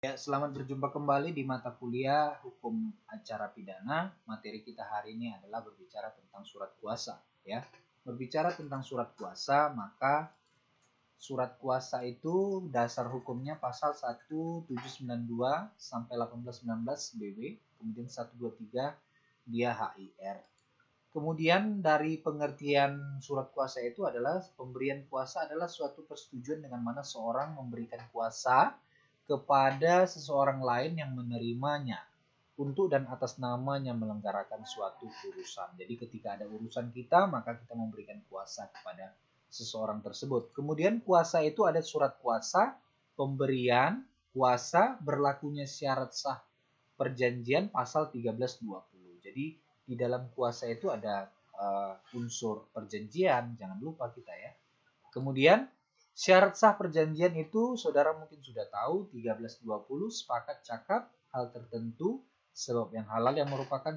Ya, selamat berjumpa kembali di mata kuliah Hukum Acara Pidana. Materi kita hari ini adalah berbicara tentang surat kuasa. Ya, berbicara tentang surat kuasa, maka surat kuasa itu dasar hukumnya pasal 1792 sampai 1819 BW, kemudian 123 dia HIR. Kemudian dari pengertian surat kuasa itu adalah pemberian kuasa adalah suatu persetujuan dengan mana seorang memberikan kuasa kepada seseorang lain yang menerimanya untuk dan atas namanya melenggarakan suatu urusan. Jadi ketika ada urusan kita, maka kita memberikan kuasa kepada seseorang tersebut. Kemudian kuasa itu ada surat kuasa, pemberian kuasa, berlakunya syarat sah perjanjian pasal 1320. Jadi di dalam kuasa itu ada unsur perjanjian, jangan lupa kita ya. Kemudian syarat sah perjanjian itu saudara mungkin sudah tahu 1320 sepakat cakap hal tertentu sebab yang halal yang merupakan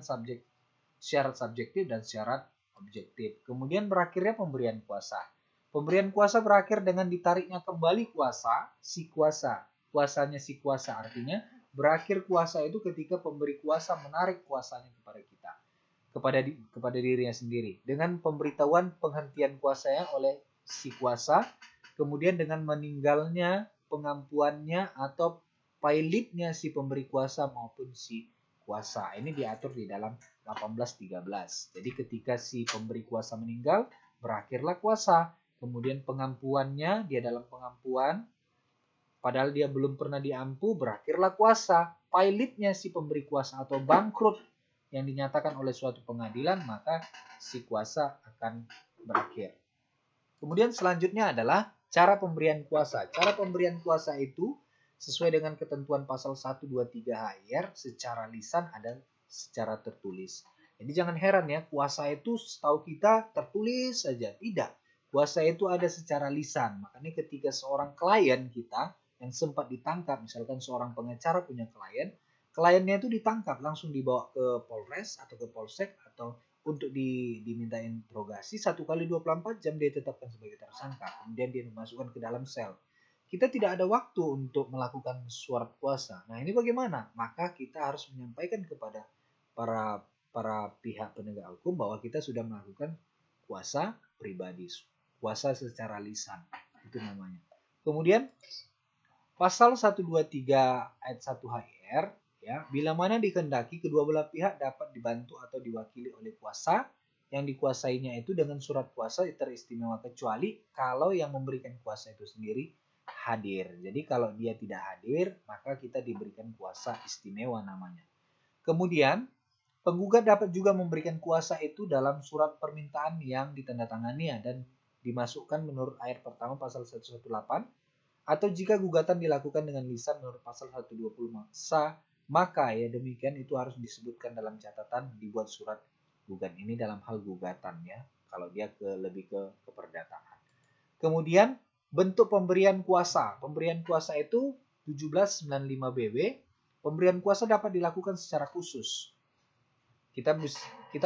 syarat subjektif dan syarat objektif. Kemudian berakhirnya pemberian kuasa. Pemberian kuasa berakhir dengan ditariknya kembali kuasa si kuasa. Kuasanya si kuasa artinya berakhir kuasa itu ketika pemberi kuasa menarik kuasanya kepada kita, kepada dirinya sendiri dengan pemberitahuan penghentian kuasanya oleh si kuasa, kemudian dengan meninggalnya pengampuannya atau pailitnya si pemberi kuasa maupun si kuasa. Ini diatur di dalam 1813. Jadi ketika si pemberi kuasa meninggal, berakhirlah kuasa. Kemudian pengampuannya, dia dalam pengampuan, padahal dia belum pernah diampu, berakhirlah kuasa. Pailitnya si pemberi kuasa atau bangkrut yang dinyatakan oleh suatu pengadilan, maka si kuasa akan berakhir. Kemudian selanjutnya adalah cara pemberian kuasa. Cara pemberian kuasa itu sesuai dengan ketentuan pasal 123 HIR secara lisan ada secara tertulis. Jadi jangan heran ya, kuasa itu setahu kita tertulis saja. Tidak. Kuasa itu ada secara lisan. Makanya ketika seorang klien kita yang sempat ditangkap, misalkan seorang pengacara punya klien, kliennya itu ditangkap, langsung dibawa ke Polres atau ke Polsek atau untuk diminta interogasi 1 kali 24 jam dia ditetapkan sebagai tersangka. Kemudian dia dimasukkan ke dalam sel. Kita tidak ada waktu untuk melakukan surat kuasa. Nah ini bagaimana? Maka kita harus menyampaikan kepada para pihak penegak hukum bahwa kita sudah melakukan kuasa pribadi, kuasa secara lisan, itu namanya. Kemudian pasal 123 ayat 1 HIR, ya, bila mana dikehendaki kedua belah pihak dapat dibantu atau diwakili oleh kuasa yang dikuasainya itu dengan surat kuasa teristimewa, kecuali kalau yang memberikan kuasa itu sendiri hadir. Jadi kalau dia tidak hadir, maka kita diberikan kuasa istimewa namanya. Kemudian penggugat dapat juga memberikan kuasa itu dalam surat permintaan yang ditandatangani dan dimasukkan menurut ayat pertama pasal 118, atau jika gugatan dilakukan dengan lisan menurut pasal 120 maka ya demikian itu harus disebutkan dalam catatan dibuat surat gugat ini dalam hal gugatan ya, kalau dia lebih ke keperdataan. Kemudian bentuk pemberian kuasa. Pemberian kuasa itu 1795 BW. Pemberian kuasa dapat dilakukan secara khusus. Kita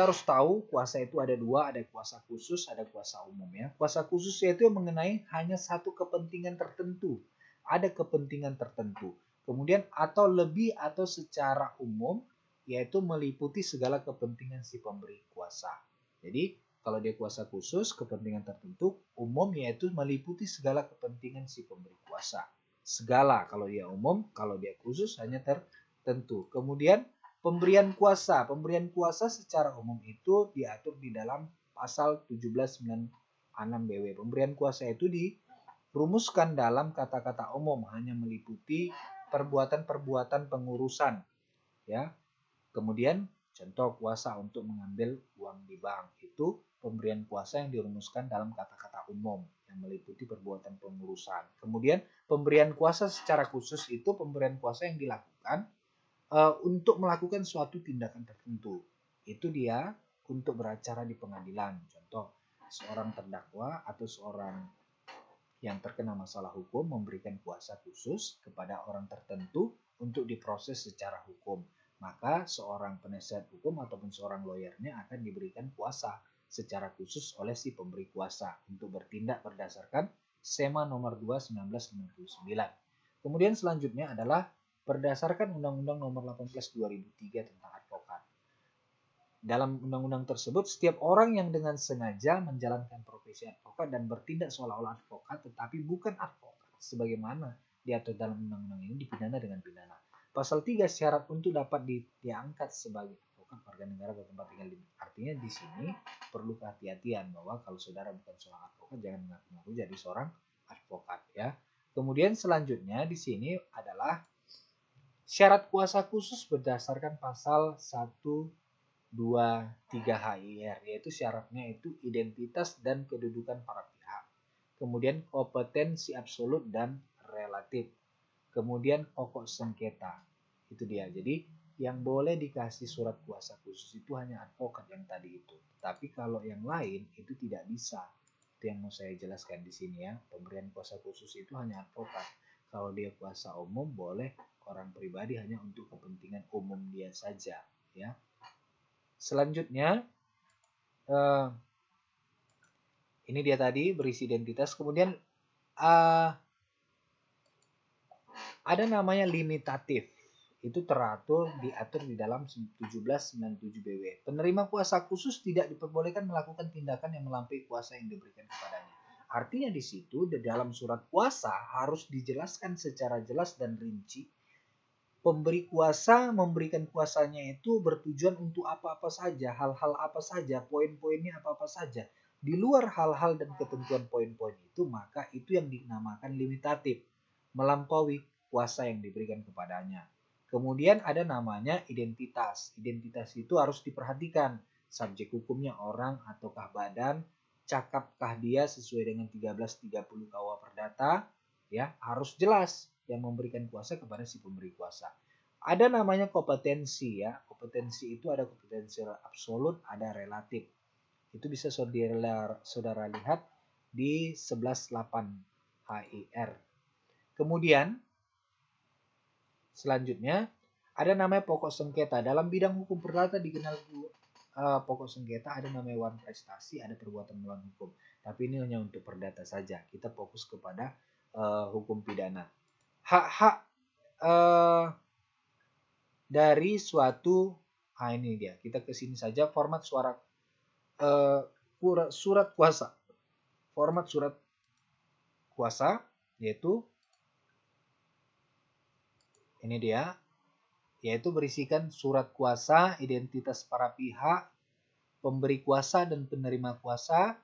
harus tahu kuasa itu ada dua, ada kuasa khusus, ada kuasa umum ya. Kuasa khusus yaitu yang mengenai hanya satu kepentingan tertentu. Ada kepentingan tertentu. Kemudian atau lebih atau secara umum, yaitu meliputi segala kepentingan si pemberi kuasa. Jadi kalau dia kuasa khusus, kepentingan tertentu, umum yaitu meliputi segala kepentingan si pemberi kuasa. Segala kalau dia umum, kalau dia khusus hanya tertentu. Kemudian pemberian kuasa. Pemberian kuasa secara umum itu diatur di dalam pasal 1796 BW. Pemberian kuasa itu dirumuskan dalam kata-kata umum, hanya meliputi perbuatan-perbuatan pengurusan. Ya. Kemudian contoh kuasa untuk mengambil uang di bank itu pemberian kuasa yang dirumuskan dalam kata-kata umum yang meliputi perbuatan pengurusan. Kemudian pemberian kuasa secara khusus itu pemberian kuasa yang dilakukan untuk melakukan suatu tindakan tertentu. Itu dia untuk beracara di pengadilan. Contoh, seorang terdakwa atau seorang yang terkena masalah hukum memberikan kuasa khusus kepada orang tertentu untuk diproses secara hukum. Maka seorang penasihat hukum ataupun seorang lawyernya akan diberikan kuasa secara khusus oleh si pemberi kuasa untuk bertindak berdasarkan SEMA nomor 2 1959. Kemudian selanjutnya adalah berdasarkan Undang-Undang Nomor 18 2003 tentang advokat. Dalam undang-undang tersebut, setiap orang yang dengan sengaja menjalankan profesi advokat dan bertindak seolah-olah advokat tetapi bukan advokat sebagaimana diatur dalam undang-undang ini dipidana dengan pidana. Pasal 3 syarat untuk dapat diangkat sebagai advokat warga negara bertempat tinggal. Artinya di sini perlu kehati-hatian bahwa kalau saudara bukan seorang advokat jangan mengaku-ngaku jadi seorang advokat ya. Kemudian selanjutnya di sini adalah syarat kuasa khusus berdasarkan pasal 1, 2, 3 HIR, yaitu syaratnya itu identitas dan kedudukan para pihak. Kemudian kompetensi absolut dan relatif. Kemudian pokok sengketa. Itu dia. Jadi yang boleh dikasih surat kuasa khusus itu hanya advokat yang tadi itu. Tapi kalau yang lain itu tidak bisa. Itu yang mau saya jelaskan di sini ya. Pemberian kuasa khusus itu hanya advokat. Kalau dia kuasa umum boleh orang pribadi hanya untuk kepentingan umum dia saja ya. Selanjutnya ini dia tadi berisi identitas. Kemudian ada namanya limitatif. Itu diatur di dalam 1797 BW. Penerima kuasa khusus tidak diperbolehkan melakukan tindakan yang melampaui kuasa yang diberikan kepadanya. Artinya di situ di dalam surat kuasa harus dijelaskan secara jelas dan rinci. Pemberi kuasa memberikan kuasanya itu bertujuan untuk apa-apa saja, hal-hal apa saja, poin-poinnya apa-apa saja. Di luar hal-hal dan ketentuan poin-poin itu, maka itu yang dinamakan limitatif, melampaui kuasa yang diberikan kepadanya. Kemudian ada namanya identitas. Identitas itu harus diperhatikan. Subjek hukumnya orang ataukah badan, cakapkah dia sesuai dengan 1330 KUH Perdata, ya, harus jelas yang memberikan kuasa kepada si pemberi kuasa. Ada namanya kompetensi ya. Kompetensi itu ada kompetensi absolut, ada relatif. Itu bisa saudara lihat di 11.8 HIR. Kemudian selanjutnya ada namanya pokok sengketa. Dalam bidang hukum perdata dikenal pokok sengketa ada namanya wan prestasi, ada perbuatan melawan hukum. Tapi ini hanya untuk perdata saja. Kita fokus kepada hukum pidana. Hak-hak dari suatu, ini dia. Kita ke sini saja format surat kuasa. Format surat kuasa yaitu ini dia, yaitu berisikan surat kuasa, identitas para pihak, pemberi kuasa dan penerima kuasa,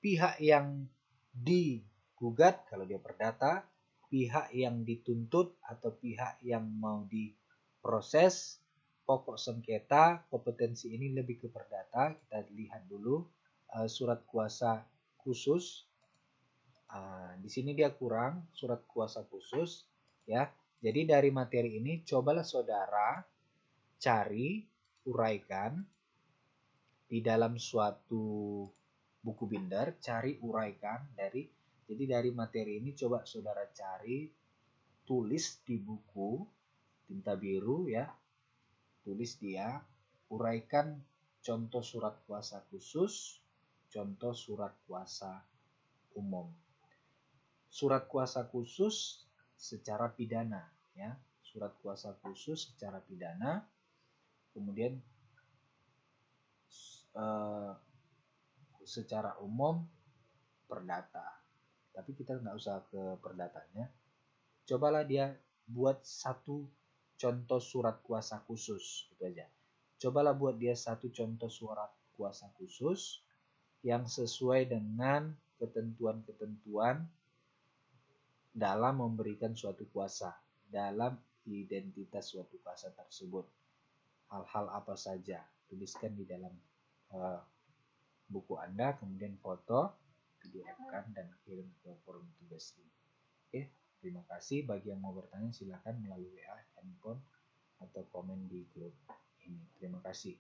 pihak yang digugat kalau dia perdata, pihak yang dituntut atau pihak yang mau diproses, pokok sengketa. Kompetensi ini lebih ke perdata. Kita lihat dulu surat kuasa khusus. Di sini dia kurang surat kuasa khusus ya. Jadi dari materi ini cobalah saudara cari, uraikan di dalam suatu buku binder, cari, uraikan jadi dari materi ini coba saudara cari, tulis di buku tinta biru ya, tulis dia, uraikan contoh surat kuasa khusus, contoh surat kuasa umum. Surat kuasa khusus secara pidana ya, surat kuasa khusus secara pidana. Kemudian secara umum perdata. Tapi kita nggak usah ke perdatanya. Cobalah dia buat satu contoh surat kuasa khusus, itu aja. Cobalah buat dia satu contoh surat kuasa khusus yang sesuai dengan ketentuan-ketentuan dalam memberikan suatu kuasa, dalam identitas suatu kuasa tersebut. Hal-hal apa saja, tuliskan di dalam buku Anda, kemudian foto, PDF-kan dan kirim ke forum tugas ini. Oke, terima kasih. Bagi yang mau bertanya silakan melalui WA, handphone, atau komen di grup ini. Terima kasih.